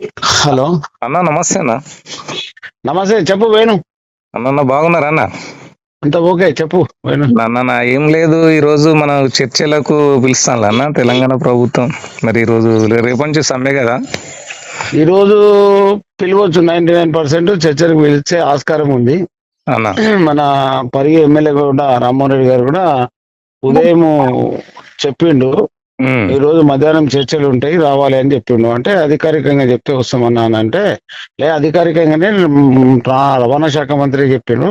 Hello. అన్న నమస్తే అన్న. నమస్తే, చెప్పు వేణు. అన్న బాగున్నారా అన్న? అంత ఓకే, చెప్పు వేణు. అన్న ఏం లేదు, ఈ రోజు మన చర్చలకు పిలుస్తాను అన్న తెలంగాణ ప్రభుత్వం. మరి ఈ రోజు రేపటి నుంచి సమ్మె కదా ఈ రోజు పిలవచ్చు, 99% చర్చలకు పిలిచే ఆస్కారం ఉంది. అన్న. మన పరిగి ఎమ్మెల్యే కూడా రామ్మోహన్ రెడ్డి గారు కూడా ఉదయం చెప్పిండు, ఉమ్, ఈ రోజు మధ్యాహ్నం చర్చలు ఉంటాయి రావాలి అని చెప్పిండు. అంటే అధికారికంగా చెప్తే వస్తామన్నా అని అంటే, అధికారికంగానే రవాణా శాఖ మంత్రి చెప్పిండు,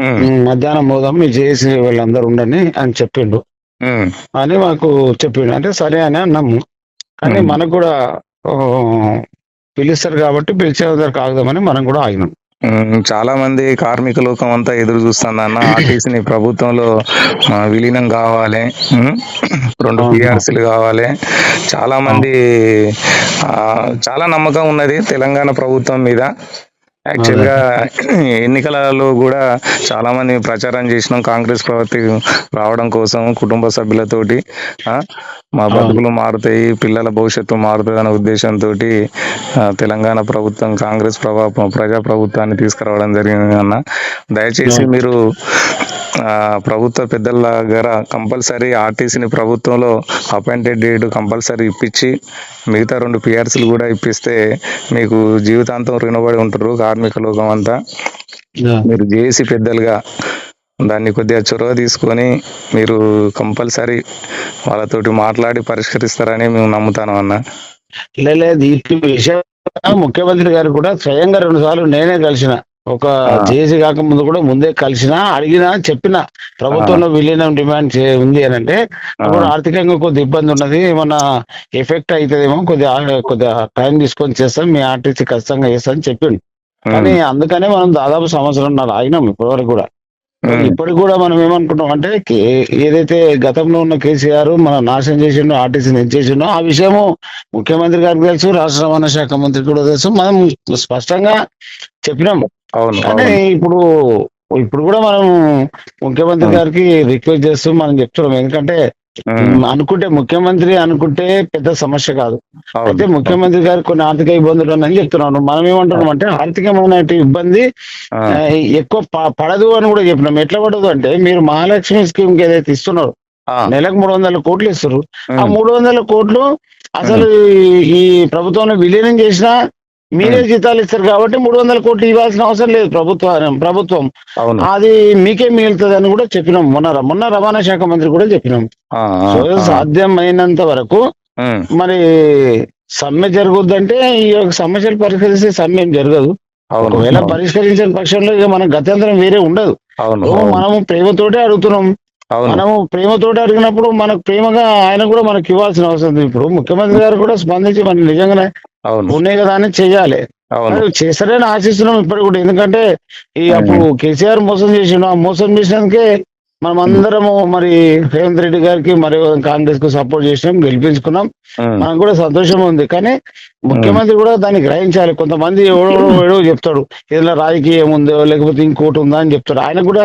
ఉమ్, మధ్యాహ్నం పోదాం మీ జేఏసీ వాళ్ళందరూ ఉండని అని చెప్పిండు ఉమ్, అని మాకు చెప్పిండు. అంటే సరే అని అన్నాము. కానీ ఉమ్, మనకు కూడా ఆ, పిలుస్తారు కాబట్టి పిలిచే వరకు ఆగుదామని మనం కూడా ఆగినాం. చాలా మంది కార్మిక లోకం అంతా ఎదురు చూస్తుంది అన్న, ఆర్టీసీని ప్రభుత్వంలో విలీనం కావాలి, 2 ఆహా. పిఆర్సీలు కావాలి. చాలా ఆ, మంది ఆ, చాలా నమ్మకం ఉన్నది తెలంగాణ ప్రభుత్వం మీద. యాక్చువల్ అదే. గా ఎన్నికలలో కూడా చాలా మంది ప్రచారం చేసినాం కాంగ్రెస్ ప్రభుత్వం రావడం కోసం, కుటుంబ సభ్యులతోటి. ఆ, మా అవును. బతుకులు మారుతాయి, పిల్లల భవిష్యత్తు మారుతుంది అనే ఉద్దేశంతో తెలంగాణ ప్రభుత్వం కాంగ్రెస్ ప్రజా ప్రభుత్వాన్ని తీసుకురావడం జరిగింది అన్న. దయచేసి అవును. మీరు ప్రభుత్వ పెద్దల దగ్గర కంపల్సరీ ఆర్టీసీని ప్రభుత్వంలో అపాయింటెడ్ డేట్ కంపల్సరీ ఇప్పించి, మిగతా 2 పిఆర్సీలు కూడా ఇప్పిస్తే మీకు జీవితాంతం రుణపడి ఉంటారు కార్మిక లోకం అంతా. యా. మీరు జేఏసీ పెద్దలుగా దాన్ని కొద్దిగా చొరవ తీసుకొని మీరు కంపల్సరీ వాళ్ళతోటి మాట్లాడి పరిష్కరిస్తారని మేము నమ్ముతాను అన్న. లేదు, ఈ విషయం ముఖ్యమంత్రి గారు కూడా స్వయంగా 2 సార్లు నేనే కలిసిన. ఒక ఆ, జేసీ కాకముందు కూడా ముందే కలిసిన, అడిగినా, చెప్పిన ఆ, ప్రభుత్వంలో విలీనం డిమాండ్ ఉంది అని అంటే, ఆ, అప్పుడు ఆర్థికంగా కొద్ది ఇబ్బంది ఉన్నది, ఏమన్నా ఎఫెక్ట్ అవుతుందేమో, కొద్దిగా టైం తీసుకొని చేస్తాం, మీ ఆర్టీసీ ఖచ్చితంగా చేస్తాం అని చెప్పిండు. కానీ ఉమ్, అందుకనే మనం దాదాపు 1.5 సంవత్సరం ఆగినాం ఇప్పటివరకు కూడా. మరి ఉమ్, ఇప్పటికి కూడా మనం ఏమనుకుంటాం అంటే, ఏదైతే గతంలో ఉన్న కేసీఆర్ మనం నాశనం చేసిండో, ఆర్టీసీని చేసిండో ఆ విషయము ముఖ్యమంత్రి గారికి తెలుసు, రాష్ట్ర రవాణా శాఖ మంత్రికి కూడా తెలుసు, మనం స్పష్టంగా చెప్పినాం. అవును, కానీ అవును, ఇప్పుడు ఇప్పుడు కూడా మనం ముఖ్యమంత్రి ఉమ్, గారికి రిక్వెస్ట్ చేస్తూ మనం చెప్తున్నాం. ఎందుకంటే ఉమ్, అనుకుంటే ముఖ్యమంత్రి అనుకుంటే పెద్ద సమస్య కాదు. అవును, అయితే ముఖ్యమంత్రి గారు కొన్ని ఆర్థిక ఇబ్బందులు ఉన్నాయని చెప్తున్నాను. మనం ఏమంటున్నాం అంటే, ఆర్థికమైన ఇబ్బంది ఆ, ఆ, ఎక్కువ పడదు అని కూడా చెప్పినాం. ఎట్లా పడదు అంటే, మీరు మహాలక్ష్మి స్కీమ్ కి ఏదైతే ఇస్తున్నారు, ఆ, నెలకు 300 కోట్లు ఇస్తారు. ఆ ఉమ్, 300 కోట్లు ఉమ్, అసలు ఈ ప్రభుత్వంలో విలీనం చేసినా మీరే ఉమ్, జీతాలు ఇస్తారు కాబట్టి 300 కోట్లు ఇవ్వాల్సిన అవసరం లేదు ప్రభుత్వం. అవును, అది మీకే మిగులుతుంది అని కూడా చెప్పినాం. మొన్న రవాణా శాఖ మంత్రి కూడా చెప్పినాం. ఆ, ఆ, సో ఆ, సాధ్యమైనంత వరకు ఉమ్, మరి సమ్మె జరగొద్దంటే, ఈ యొక్క సమస్యలు పరిష్కరిస్తే సమ్మె ఏం జరగదు. అవును, ఒకవేళ అవును, పరిష్కరించిన పక్షంలో ఇక మన గత్యంతరం వేరే ఉండదు. అవును, ఓ అవును, మనము ప్రేమతోటే అడుగుతున్నాం. అవును, మనము ప్రేమతోటి అడిగినప్పుడు మనకు ప్రేమగా ఆయన కూడా మనకి ఇవ్వాల్సిన అవసరం ఉంది. ఇప్పుడు ముఖ్యమంత్రి గారు కూడా స్పందించి మనం నిజంగానే అవును, ఉన్నాయి కదా అని చెయ్యాలి. అవును, అది చేస్తారని ఆశిస్తున్నాం ఇప్పటికి కూడా. ఎందుకంటే అప్పుడు ఉమ్, కేసీఆర్ మోసం చేసిండు, ఆ మోసం చేసినందుకే మనం ఉమ్, అందరము మరి రేవంత్ రెడ్డి గారికి మరి కాంగ్రెస్ కు సపోర్ట్ చేసినాం, గెలిపించుకున్నాం. ఉమ్, మనకు కూడా సంతోషం ఉంది. కానీ ఉమ్, ముఖ్యమంత్రి కూడా దాన్ని గ్రహించాలి. కొంతమంది ఎవడో చెప్తాడు, ఏదైనా రాజకీయం ఉందో లేకపోతే ఇంకోటి ఉందా అని చెప్తాడు. ఆయన కూడా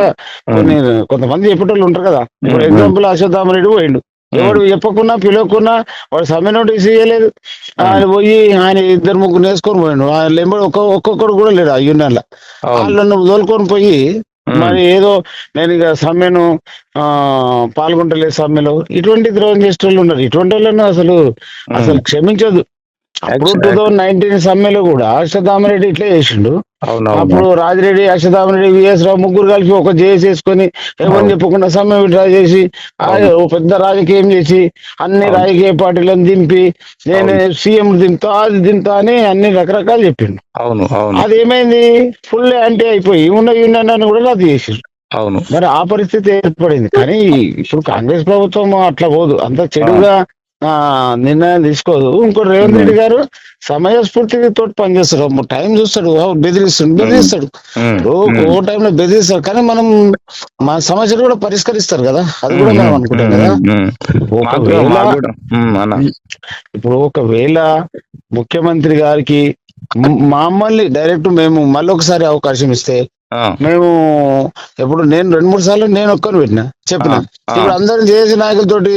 ఉమ్, కొంతమంది చెప్పేటోళ్ళు ఉంటారు కదా. ఇప్పుడు ఉమ్, ఉమ్, ఎగ్జాంపుల్ అశ్వత్థామరెడ్డి పోయిండు, ఉమ్, ఎవడు చెప్పకున్నా పిలవకున్నా వాడు సమ్మె నోటీస్ ఇయ్యలేదు. ఉమ్, ఆయన పోయి ఆయన 2 ముగ్గురు నేసుకొని పోయిండు. ఆయన ఎంబడి ఒక్కొక్కడు కూడా లేడు ఆ యూనియన్ల. అవును, వాళ్ళను తోలుకొని పోయి ఉమ్, మరి ఏదో నేను ఇక సమ్మెను ఆ పాల్గొంటలేదు సమ్మెలో, ఇటువంటి ద్రోహం చేసే వాళ్ళు ఉన్నారు. ఇటువంటి వాళ్ళను అసలు ఉమ్, అసలు క్షమించదు. అప్పుడు యాక్చువల్ 2019 సమ్మెలో కూడా అశ్వత్థామరెడ్డి ఇట్లే చేసిండు. అవునవును, అప్పుడు రాజిరెడ్డి, అశ్వత్థామరెడ్డి, విఎస్ రావు ముగ్గురు కలిసి ఒక జేఏసీ వేసుకొని ఎవరిని అవును, చెప్పకుండా సమ్మె విడ్రా చేసి అవును, ఓ పెద్ద రాజకీయం చేసి అన్ని అవును, రాజకీయ పార్టీలను దింపి నేను అవును, సీఎం దింపుతా అది దింపుతా అని అన్ని రకరకాలు చెప్పిండు. అవును, అవును, అదేమైంది, ఫుల్ యాంటీ అయిపోయి ఉన్న యూనియన్ కూడా రద్దు చేసిండు. అవును, మరి ఆ పరిస్థితి ఏర్పడింది. కానీ ఇప్పుడు కాంగ్రెస్ ప్రభుత్వం అట్లా పోదు, అంత ఆ, చెడుగా నిర్ణయం తీసుకోదు. ఇంకోటి రేవంత్ ఉమ్, రెడ్డి గారు సమయస్ఫూర్తితో పనిచేస్తాడు. టైం చూస్తాడు, ఉమ్, బెదిరిస్తాడు. ఉమ్, ఇప్పుడు ఉమ్, ఓ టైంలో బెదిరిస్తాడు, కానీ మనం మన సమస్యలు కూడా పరిష్కరిస్తారు కదా, అది ఉమ్, కూడా మనం ఉమ్, అనుకుంటాం ఉమ్, కదా. ఉమ్, ఉమ్. ఒకవేళ మాకు కూడా అన్న. ఒకవేళ ముఖ్యమంత్రి గారికి మమ్మల్ని డైరెక్ట్ మేము మళ్ళీ ఒకసారి అవకాశం ఇస్తే ఆ, మేము ఇప్పుడు నేను 2-3 సార్లు నేను ఒక్కరు చెప్పిన. ఆ, ఇప్పుడు అందరం చేసే నాయకులతోటి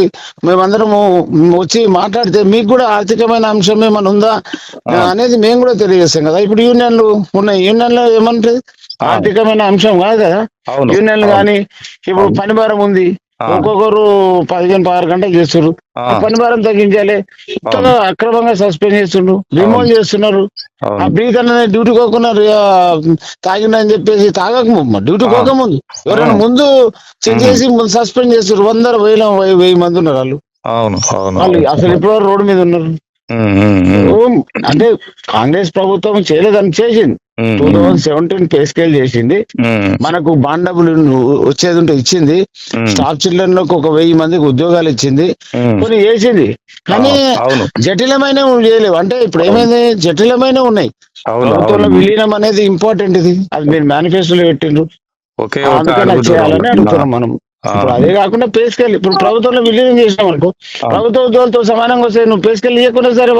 మేమందరము వచ్చి మాట్లాడితే మీకు కూడా ఆర్థికమైన అంశం ఏమైనా ఉందా ఆ, అనేది మేము కూడా తెలియజేస్తాం కదా. ఇప్పుడు యూనియన్లు ఉన్నాయి, యూనియన్లో ఏమంటుంది, ఆ, ఆర్థికమైన అంశం కాదు కదా అవును యూనియన్లు. అవును కానీ ఇప్పుడు అవును. పని భారం ఉంది, ఆ, ఒక్కొక్కరు 15-16 గంటలు చేస్తున్నారు. ఆ, ఆ పని భారం తగ్గించాలి. అవును కొత్తగా అక్రమంగా సస్పెండ్ చేస్తుండ్రు, అవును రిమూవ్ చేస్తున్నారు. ఆ అవును. బ్రీత్ అనేది డ్యూటీ కోకుండా తాగిందని చెప్పేసి తాగక డ్యూటీ ఆ, కోకముందు ఎవరైనా అవును. ముందు చెక్ ఉమ్, చేసి ముందు సస్పెండ్ చేస్తారు. 100 1000 మంది ఉన్నారు వాళ్ళు. అవును అవును వాళ్ళు అవును. అసలు ఇప్పుడు రోడ్డు మీద ఉన్నారు. ఉమ్, ఉమ్, ఉమ్, ఓ, అంటే కాంగ్రెస్ ప్రభుత్వం చేయలేదని చేసింది. ఉమ్, ఉమ్, 2017 పే స్కేల్ చేసింది. ఉమ్, మనకు బాండ్ డబ్బులు వచ్చేది ఉంటే ఇచ్చింది. ఉమ్, స్టాఫ్ చిల్డ్రన్లకు ఒక 1000 మందికి ఉద్యోగాలు ఇచ్చింది. ఉమ్. కొన్ని చేసింది. కానీ అవును జటిలమైన చేయలేవు. అంటే ఇప్పుడు అవును ఏమైంది, జటిలమైన ఉన్నాయి. అవును అవును. ప్రభుత్వంలో విలీనం అనేది ఇంపార్టెంట్. ఇది అది మీరు మేనిఫెస్టోలో పెట్టిండ్రు. ఒకే ఒక అందుకని అడుగు అది దూరంలో. చేయాలని అడుగుతున్నాం మనం. ఆ, ఇప్పుడు అదే కాకుండా పే స్కేల్ ఇప్పుడు ప్రభుత్వంలో విలీనం చేసినాం అనుకో, ఆ, ప్రభుత్వ ఉద్యోగులతో సమానంగా వస్తే నువ్వు పే స్కేల్ ఇవ్వకుండా సరే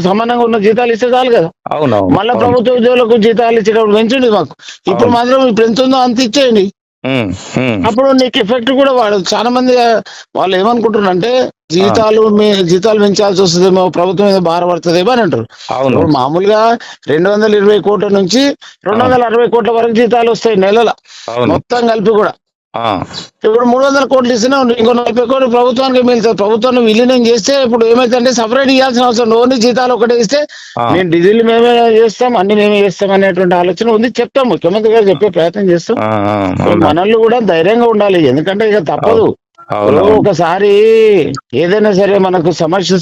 సమానంగా ఉన్న జీతాలు ఇస్తే చాలు కదా. అవును అవును మళ్ళీ అవును. ప్రభుత్వ ఉద్యోగులకు జీతాలు ఇచ్చేటప్పుడు పెంచండి మాకు. ఇప్పుడు అవును. మాత్రం ఇప్పుడు ఎంత ఉందో అంత ఇచ్చేయండి. ఉమ్, ఉమ్, అప్పుడు నీకు ఎఫెక్ట్ కూడా వాడు చాలా మంది వాళ్ళు ఏమనుకుంటున్నారు అంటే ఆ, జీతాలు పెంచాల్సి వస్తుందేమో, ప్రభుత్వం మీద భారపడుతుందేమో అని అంటారు. అవును. ఇప్పుడు మామూలుగా 220 కోట్ల నుంచి ఆ, 260 కోట్ల వరకు జీతాలు వస్తాయి నెలల అవును. మొత్తం కలిపి కూడా. ఆ, ఇప్పుడు 300 కోట్లు ఇస్తేనే ఇంకో 40 కోట్లు ప్రభుత్వానికి మిగులుతుంది. ప్రభుత్వాన్ని విలీనం చేస్తే ఇప్పుడు ఏమైతుందంటే సపరేట్ ఇవ్వాల్సిన అవసరం, ఓన్లీ జీతాలు ఒకటే ఇస్తే ఆ, మేము డీజిల్ మేమే చేస్తాం, అన్ని మేమే చేస్తాం అనేటువంటి ఆలోచన ఉంది. చెప్తాం, ముఖ్యమంత్రి గారు చెప్పే ప్రయత్నం చేస్తాం. ఆ, ఆ, ఇప్పుడు అవునా. మనల్ని కూడా ధైర్యంగా ఉండాలి, ఎందుకంటే ఇక అవును తప్పదు. ఇప్పుడు అవునవును. ఒకసారి ఏదైనా సరే మనకు సమస్య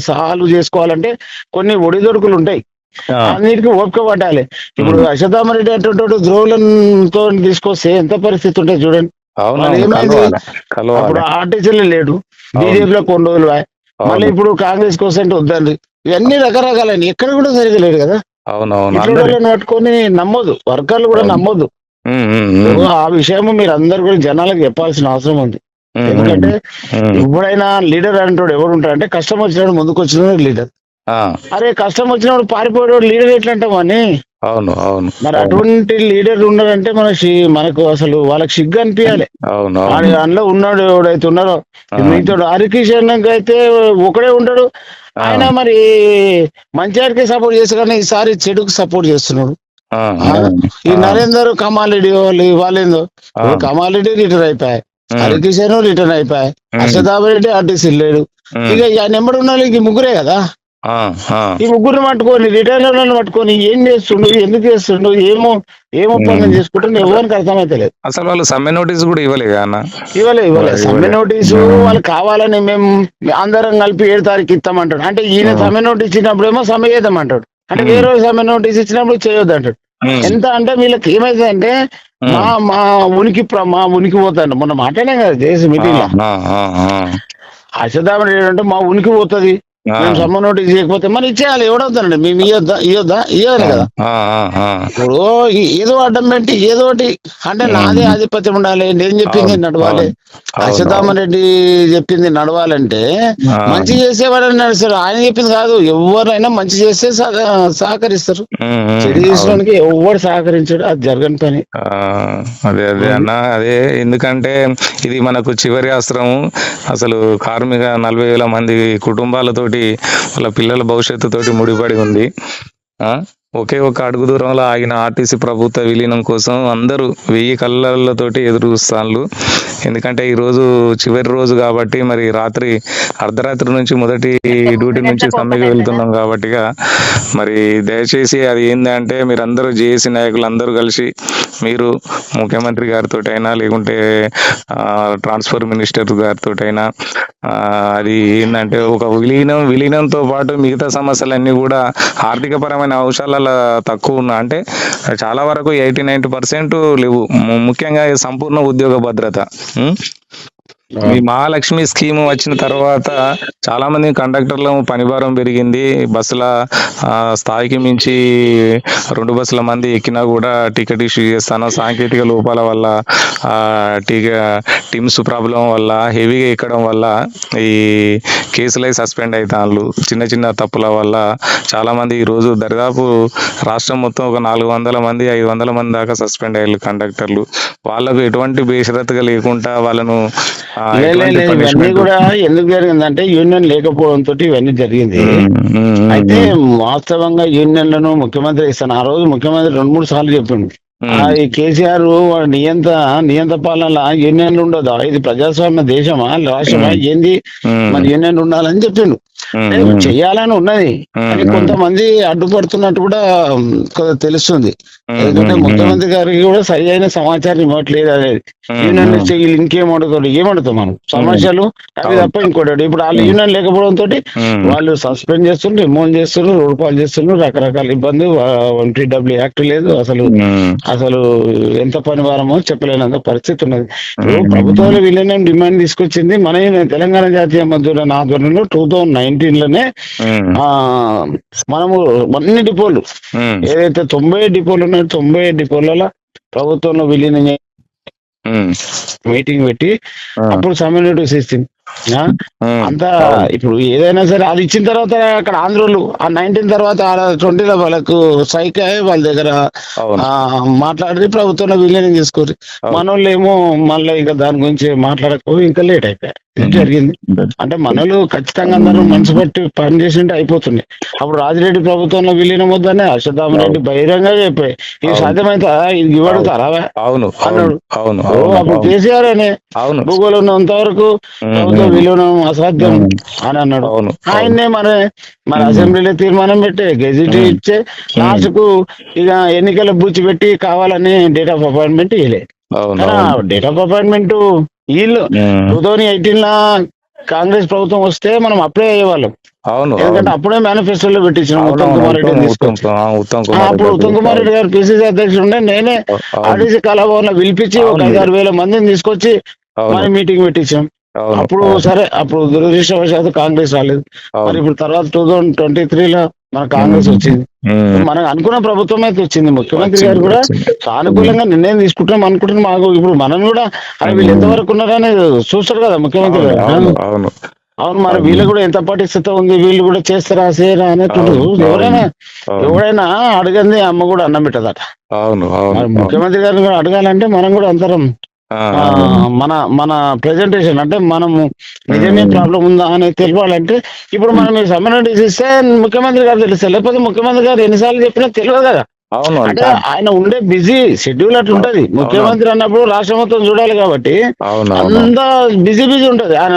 సాల్వ్ చేసుకోవాలంటే కొన్ని ఒడిదొడుకులు ఉంటాయి. ఆ, అన్నిటికీ ఓపిక పట్టాలి. ఇప్పుడు ఉమ్, అశ్వత్థామరెడ్డి అటువంటి ద్రోవులతో తీసుకొస్తే ఎంత పరిస్థితి ఉంటుంది చూడండి. వాళ్ళు అవునవును. ఏమైంది, కలవాలి అప్పుడు కలవాలి. ఆర్టీసీలో లేడు, అవును బీజేపీలో కొన్ని రోజులు మళ్ళీ అవును ఇప్పుడు కాంగ్రెస్ కోసం వద్దండి. ఇవన్నీ రకరకాలని ఎక్కడ కూడా జరగలేదు కదా. అవునవును. ఇట్లా అందరి. వాళ్ళని పట్టుకొని నమ్మొద్దు, వర్కర్లు కూడా అవును. నమ్మొద్దు. ఉమ్, ఉమ్, ఇప్పుడు ఉమ్, ఆ విషయము మీరు అందరు కూడా జనాలకు చెప్పాల్సిన అవసరం ఉంది. ఉమ్, ఉమ్, ఎందుకంటే ఉమ్. ఎప్పుడైనా లీడర్ అంటాడు ఎవడు ఉంటాడంటే కష్టం వచ్చినప్పుడు ముందుకు వచ్చిన లీడర్. ఆ, అరే కష్టం వచ్చినప్పుడు పారిపోయేవాడు లీడర్ ఎట్లా అంటావు అని. అవును అవును మరి అవును అటువంటి లీడర్ ఉండాలంటే మనకు అసలు వాళ్ళకి సిగ్గు అనిపించాలి. అవును ఆడు అవును. అందులో ఉన్నాడు ఎవడైతే ఉన్నారో ఆ, మీతో హరికిషన్ అయితే ఒకడే ఉంటాడు. ఆ, ఆయన మరి మంచివాడికి సపోర్ట్ చేసి కానీ ఈసారి చెడుకు సపోర్ట్ చేస్తున్నాడు. ఆ, ఆ, ఆ, ఈ ఆ, నరేందర్ కమాలరెడ్డి వాళ్ళేందో ఆ, ఇప్పుడు కమాలరెడ్డి రిటైర్ అయిపోయాయి, ఉమ్, హరికిషన్ రిటర్న్ అయిపోయాయి, ఉమ్, అశ్వత్థామరెడ్డి ఆర్టీసీ లేడు. ఉమ్, ఇక నెంబర్ ఉన్న వాళ్ళకి ముగ్గురే కదా. ఆ, ఆ, ఈ ముగ్గురిని పట్టుకొని రిటైర్లను పట్టుకొని ఏం చేస్తుండు, ఎందుకు చేస్తుండు, ఏం ఒప్పందం ఉమ్. చేసుకుంటుండే ఎవరికి అర్థమైతలేదు. అసలు వాళ్ళు సమ్మె నోటీస్ కూడా ఇవ్వలేదు అన్న. ఇవ్వలే సమ్మె ఇవ్వలే. నోటీసు. ఉమ్, వాళ్ళు కావాలని మేము అందరం కలిపి 7 తారీఖు ఇస్తామంటాడు. అంటే ఈయన ఉమ్, సమ్మె నోటీస్ ఇచ్చినప్పుడేమో సమ్మె చేద్దామంటాడు, అంటే ఉమ్, వేరే సమ్మె నోటీస్ ఇచ్చినప్పుడు చేయొద్దు అంటాడు. ఉమ్, ఎంత అంటే వీళ్ళకి ఏమైందంటే మా ఉమ్. మా మా ఉనికి పోతాడు. మొన్న మాట్లాడాం కదా జేసీ ఆ, మీటింగ్ లో. ఆ, ఆ, అశ్వత్థామరెడ్డి ఏంటంటే మా ఉనికి పోతుంది, ఆ, మేము సమ్మె నోటీస్ చేయకపోతే మరి ఇచ్చేయాలి. ఎవడవుతానండి మేము ఇవ్వదు ఆ, కదా. ఆ, ఆ, ఆ. ఇప్పుడు ఏదో అడ్డం పెట్టి ఏదో ఒకటి అంటే నాదే ఉమ్, ఆధిపత్యం ఉండాలి, నేను చెప్పింది అవును నడవాలి. అవును అవును అవును. అశ్వత్థామరెడ్డి చెప్పింది నడవాలంటే ఆ, మంచి చేసేవాడని నడుస్తారు. ఆయన చెప్పింది కాదు, ఎవరైనా మంచి చేస్తే సహకరిస్తారు. ఉమ్, ఉమ్, చెడు అవును. చేసడానికి ఎవరు సహకరించాడు, అది జరగని పని. ఆ, అదే అదే అన్న, అదే ఎందుకంటే ఇది మనకు చివరి అస్త్రం. అసలు కార్మిక 40,000 మంది కుటుంబాలతోటి వాళ్ళ పిల్లల భవిష్యత్తుతోటి ముడిపడి ఉంది. ఆ, ఒకే ఒక అడుగు దూరంలో ఆగిన ఆర్టీసీ ప్రభుత్వ విలీనం కోసం అందరూ 1000 కళ్ళతోటి ఎదురు చూస్తాళ్ళు. ఎందుకంటే ఈ రోజు చివరి రోజు కాబట్టి, మరి రాత్రి అర్ధరాత్రి నుంచి మొదటి డ్యూటీ నుంచి సమ్మెకి వెళ్తున్నాం కాబట్టిగా మరి దయచేసి అది ఏంటంటే మీరందరూ జేఏసీ నాయకులు అందరూ కలిసి మీరు ముఖ్యమంత్రి గారితో అయినా లేకుంటే ట్రాన్స్ఫర్ మినిస్టర్ గారితో అయినా అది ఏంటంటే ఒక విలీనంతో పాటు మిగతా సమస్యలన్నీ కూడా ఆర్థిక పరమైన అంశాలలో తక్కువ ఉన్నా అంటే చాలా వరకు 80-90% లేవు. ముఖ్యంగా ఈ సంపూర్ణ ఉద్యోగ భద్రత. ఉం? మీ మహాలక్ష్మి స్కీమ్ వచ్చిన తర్వాత చాలా మంది కండక్టర్ల పనిభారం పెరిగింది. బస్సుల స్థాయికి మించి 2 బస్సుల మంది ఎక్కినా కూడా టికెట్ ఇష్యూ చేస్తాను. సాంకేతిక లోపాల వల్ల టిమ్స్ ప్రాబ్లం వల్ల హెవీగా ఎక్కడం వల్ల ఈ కేసులై సస్పెండ్ అవుతాను. చిన్న చిన్న తప్పుల వల్ల చాలా మంది ఈ రోజు దరిదాపు రాష్ట్రం మొత్తం ఒక 400 మంది 500 మంది దాకా సస్పెండ్ అయ్యారు కండక్టర్లు. వాళ్ళకు ఎటువంటి బేషరతుగా లేకుండా వాళ్ళను ఎటువంటి ఇవన్నీ పనిష్మెంట్. కూడా ఎందుకు జరిగిందంటే యూనియన్ లేకపోవడంతో ఇవన్నీ జరిగింది. అయితే వాస్తవంగా యూనియన్లను ముఖ్యమంత్రి ఇస్తాను. ఆ రోజు ముఖ్యమంత్రి 2-3 సార్లు చెప్పిండు. ఈ కేసీఆర్ నియంత పాలన యూనియన్లు ఉండదు. ఇది ప్రజాస్వామ్య దేశమా రాష్ట్రమా ఏంది, మరి యూనియన్లు ఉండాలని చెప్పిండు. అంటే చెయ్యాలని ఉన్నది, కానీ కొంతమంది అడ్డుపడుతున్నట్టు కూడా తెలుస్తుంది. ఎందుకంటే ముఖ్యమంత్రి గారికి కూడా సరి అయిన సమాచారం ఇవ్వట్లేదు అనేది. యూనియన్ ఇంకేం అడుగుతాడు, ఏమడుగుతాం మనం సమస్యలు అవి తప్ప ఇంకోటి. ఇప్పుడు వాళ్ళు యూనియన్ లేకపోవడంతో వాళ్ళు సస్పెండ్ చేస్తున్నారు, రిమూవ్ చేస్తున్నారు, రోడ్ పాలు చేస్తున్నారు, రకరకాల ఇబ్బంది. 1TW యాక్ట్ లేదు అసలు ఎంత పని వారమో చెప్పలేనంత పరిస్థితి ఉన్నది. ఇప్పుడు ప్రభుత్వాలు వీళ్ళనే డిమాండ్ తీసుకొచ్చింది. మన తెలంగాణ జాతీయ మజ్దూరుల ఆధ్వర్యంలో 2019లోనే మనము అన్ని డిపోలు ఏదైతే 90 డిపోలు ఉన్నాయో 90 డిపోలలో ప్రభుత్వంలో విలీనం మీటింగ్ పెట్టి అప్పుడు సమ్యూనిటీ సిస్టమ్ అంతా ఇప్పుడు ఏదైనా సరే అది ఇచ్చిన తర్వాత అక్కడ ఆంధ్రులు ఆ 19 తర్వాత 20లో వాళ్ళకు స్ట్రైక్ అయ్యి వాళ్ళ దగ్గర మాట్లాడి ప్రభుత్వంలో విలీనం చేసుకోరు. మనోళ్ళు ఏమో మళ్ళీ ఇంకా దాని గురించి మాట్లాడకపోయి ఇంకా లేట్ అయిపోయాయి. జరిగింది అంటే మనలు ఖచ్చితంగా అందరూ మనసు పట్టి పని చేసింటే అయిపోతుంది. అప్పుడు రాజిరెడ్డి ప్రభుత్వంలో విలీనం వద్దని అశ్వత్థామరెడ్డి బహిరంగ చెప్పాయి. ఇది సాధ్యమైతే ఇది ఇవ్వడుతారా అన్నాడు. అప్పుడు కేసీఆర్ అనే భూగోళం ఉన్నంత వరకు ప్రభుత్వం విలీనం అసాధ్యం అని అన్నాడు. ఆయన్నే మన అసెంబ్లీలో తీర్మానం పెట్టే గెజిట్ ఇచ్చే లాస్ట్కు ఇక ఎన్నికల బూచి పెట్టి కావాలని డేట్ ఆఫ్ అపాయింట్మెంట్ ఇవ్వలేదు. డేట్ ఆఫ్ అపాయింట్మెంట్ వీళ్ళు 2018లో కాంగ్రెస్ ప్రభుత్వం వస్తే మనం అప్లై అయ్యేవాళ్ళం. ఎందుకంటే అప్పుడే మేనిఫెస్టోలో పెట్టించిన ఉత్తమ్ కుమార్ రెడ్డిని తీసుకొచ్చి. అప్పుడు ఉత్తమ్ కుమార్ రెడ్డి గారు పిసిసి అధ్యక్షుడు ఉండే, నేనే ఆర్టీసీ కళాభవన్ లో పిలిపించి ఒక 5,000-6,000 మందిని తీసుకొచ్చి మనం మీటింగ్ పెట్టించాం. అప్పుడు సరే అప్పుడు దురదృష్టవశాత్తు కాంగ్రెస్ రాలేదు. మరి ఇప్పుడు తర్వాత 2023లో మన కాంగ్రెస్ వచ్చింది. మనకు అనుకున్న ప్రభుత్వం అయితే వచ్చింది. ముఖ్యమంత్రి గారు కూడా సానుకూలంగా నిర్ణయం తీసుకుంటాం అనుకుంటున్నాం. మాకు ఇప్పుడు మనం కూడా వీళ్ళు ఎంతవరకు ఉన్నారని చూస్తారు కదా ముఖ్యమంత్రి గారు. అవును, మరి వీళ్ళు కూడా ఎంత పటిష్టత ఉంది, వీళ్ళు కూడా చేస్తారా చేయరా అనేట్టు ఎవరైనా అడగంది అమ్మ కూడా అన్నం పెట్టదట. ముఖ్యమంత్రి గారిని కూడా అడగాలంటే మనం కూడా అందరం మన ప్రెజెంటేషన్ అంటే మనము నిజమే ప్రాబ్లం ఉందా అని తెలియాలంటే ఇప్పుడు మనం ఈ సమ్మర్ ఇస్తే ముఖ్యమంత్రి గారు తెలుస్తారు. లేకపోతే ముఖ్యమంత్రి గారు ఎన్నిసార్లు చెప్పినా తెలియదు కదా. అంటే ఆయన ఉండే బిజీ షెడ్యూల్ అట్లా ఉంటది. ముఖ్యమంత్రి అన్నప్పుడు రాష్ట్రం మొత్తం చూడాలి కాబట్టి అంతా బిజీ ఉంటది. ఆయన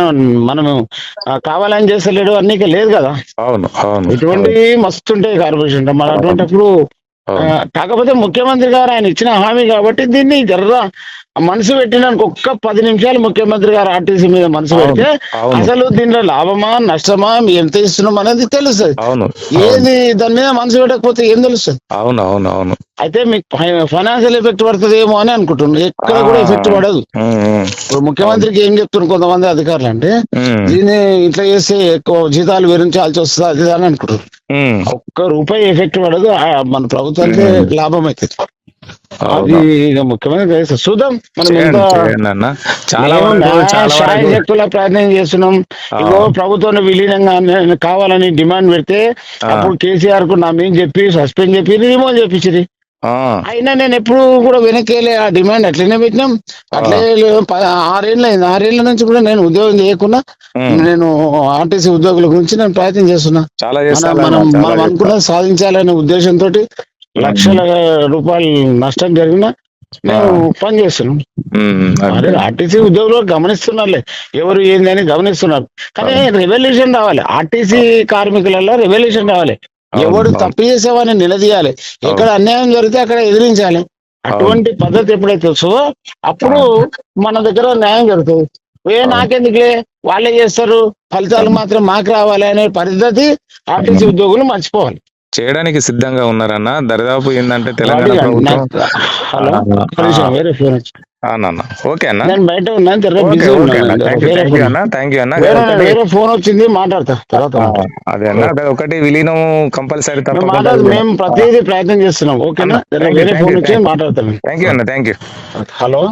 మనము కావాలని చేస్తలేడు అన్నికే లేదు కదా. ఇటువంటి మస్తు ఉంటాయి కార్పొరేషన్ మన అటువంటిప్పుడు. కాకపోతే ముఖ్యమంత్రి గారు ఆయన ఇచ్చిన హామీ కాబట్టి దీన్ని జర్రా మనసు పెట్టినానికి ఒక్క 10 నిమిషాలు ముఖ్యమంత్రి గారు ఆర్టీసీ మీద మనసు పెడితే అసలు దీంట్లో లాభమా నష్టమా ఎంత ఇస్తున్నాం అనేది తెలుస్తుంది. ఏది దాని మీద మనసు పెట్టకపోతే ఏం తెలుస్తుంది. అయితే మీకు ఫైనాన్షియల్ ఎఫెక్ట్ పడుతుంది ఏమో అని అనుకుంటున్నాను. ఎక్కడ కూడా ఎఫెక్ట్ పడదు. ఇప్పుడు ముఖ్యమంత్రికి ఏం చెప్తున్నారు కొంతమంది అధికారులు అంటే దీన్ని ఇట్లా చేస్తే ఎక్కువ జీతాలు వివరించాల్సి వస్తుంది అది అని అనుకుంటారు. ఒక్క రూపాయి ఎఫెక్ట్ పడదు. మన ప్రభుత్వానికి లాభం అవుతుంది. అది ఇక ముఖ్యమంత్రి చూద్దాం. మనం శక్తుల ప్రయత్నం చేస్తున్నాం. ఇగో ప్రభుత్వంలో విలీనంగా కావాలని డిమాండ్ పెడితే అప్పుడు కేసీఆర్ కు నా మీద చెప్పి సస్పెండ్ చెప్పి రిమూవ్ చేపించింది. అయినా నేను ఎప్పుడు కూడా వెనక్కి ఆ డిమాండ్ అట్లనే పెట్టినాం. అట్లే 6 ఏళ్ళు అయింది. 6 ఏళ్ల నుంచి కూడా నేను ఉద్యోగం చేయకుండా నేను ఆర్టీసీ ఉద్యోగుల గురించి నేను ప్రయత్నం చేస్తున్నా. మనం అనుకున్నది సాధించాలనే ఉద్దేశంతో లక్షల రూపాయలు నష్టం జరిగినా నేను పని చేస్తున్నాం. అదే ఆర్టీసీ ఉద్యోగులు గమనిస్తున్నారులే, ఎవరు ఏంది అని గమనిస్తున్నారు. కానీ రెవల్యూషన్ రావాలి. ఆర్టీసీ కార్మికులలో రెవల్యూషన్ రావాలి. ఎవడు తప్పు చేసేవాడిని నిలదీయాలి. ఎక్కడ అన్యాయం జరిగితే అక్కడ ఎదిరించాలి. అటువంటి పద్ధతి ఎప్పుడైతే వస్తుందో అప్పుడు మన దగ్గర న్యాయం జరుగుతుంది. నాకెందుకులే వాళ్ళే చేస్తారు, ఫలితాలు మాత్రం మాకు రావాలి అనే పద్ధతి ఆర్టీసీ ఉద్యోగులు మర్చిపోవాలి. చేయడానికి సిద్ధంగా ఉన్నారన్న. దరిదాపు ఏంటంటే తెలంగాణ ప్రభుత్వం హలో వేరే ఫోన్ అన్న ఓకే అన్న. నేను బయట ఉన్నాను, జర ఓకే బిజీ ఓకే అన్న, ఉన్నాను, థ్యాంక్ యూ వేరే థ్యాంక్ యూ ఫోన్ అన్న, థ్యాంక్ యూ అన్న. వేరే ఫోన్ వచ్చింది, మాట్లాడతా తర్వాత మాట్లాడతా. అదే అన్న, అదే ఒకటి విలీనం కంపల్సరీ మేము తప్పకుండా మేము ప్రతిదీ ప్రయత్నం చేస్తున్నాం, ఓకేనా? థ్యాంక్ యూ వేరే థ్యాంక్ ఫోన్ యూ వచ్చి మాట్లాడతాను. థ్యాంక్ యూ అన్న, థ్యాంక్ యూ. హలో.